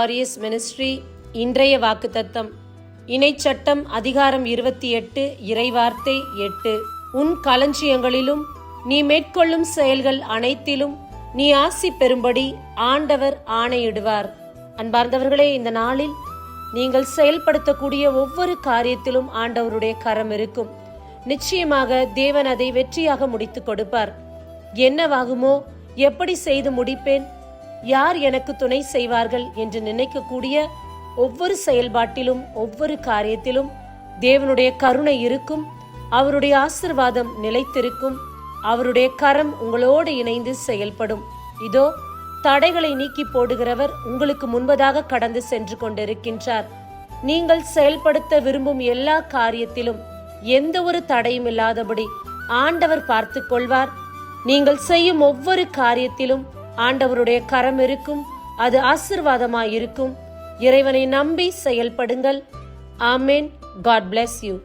Warriors ministry. இன்றைய வாக்குத்தத்தம் இணைச்சட்டம் அதிகாரம் 28 இறைவார்த்தை 8. உன் களஞ்சியங்களிலும் நீ மேற்கொள்ளும் செயல்கள் அனைத்திலும் நீ ஆசி பெறும்படி ஆண்டவர் ஆணையிடுவார். அன்பார்ந்தவர்களே, இந்த நாளில் நீங்கள் செயல்படுத்தக்கூடிய ஒவ்வொரு காரியத்திலும் ஆண்டவருடைய கரம் இருக்கும். நிச்சயமாக தேவன் அதை வெற்றியாக முடித்து கொடுப்பார். என்னவாகுமோ, எப்படி செய்து முடிப்பேன், யார் எனக்கு துணை செய்வார்கள் என்று நினைக்கக்கூடிய ஒவ்வொரு செயல்பாட்டிலும் ஒவ்வொரு காரியத்திலும் தேவனுடைய கருணை இருக்கும். அவருடைய ஆசீர்வாதம் நிலைத்திருக்கும். அவருடைய கரம் உங்களோடு இணைந்து செயல்படும். இதோ தடைகளை நீக்கி போடுகிறவர் உங்களுக்கு முன்பதாக கடந்து சென்று கொண்டிருக்கின்றார். நீங்கள் செயல்படுத்த விரும்பும் எல்லா காரியத்திலும் எந்த ஒரு தடையும் இல்லாதபடி ஆண்டவர் பார்த்து கொள்வார். நீங்கள் செய்யும் ஒவ்வொரு காரியத்திலும் ஆண்டவருடைய கரம் இருக்கும். அது ஆசீர்வாதமாயிருக்கும். இறைவனை நம்பி செயல்படுங்கள். ஆமேன். God bless you.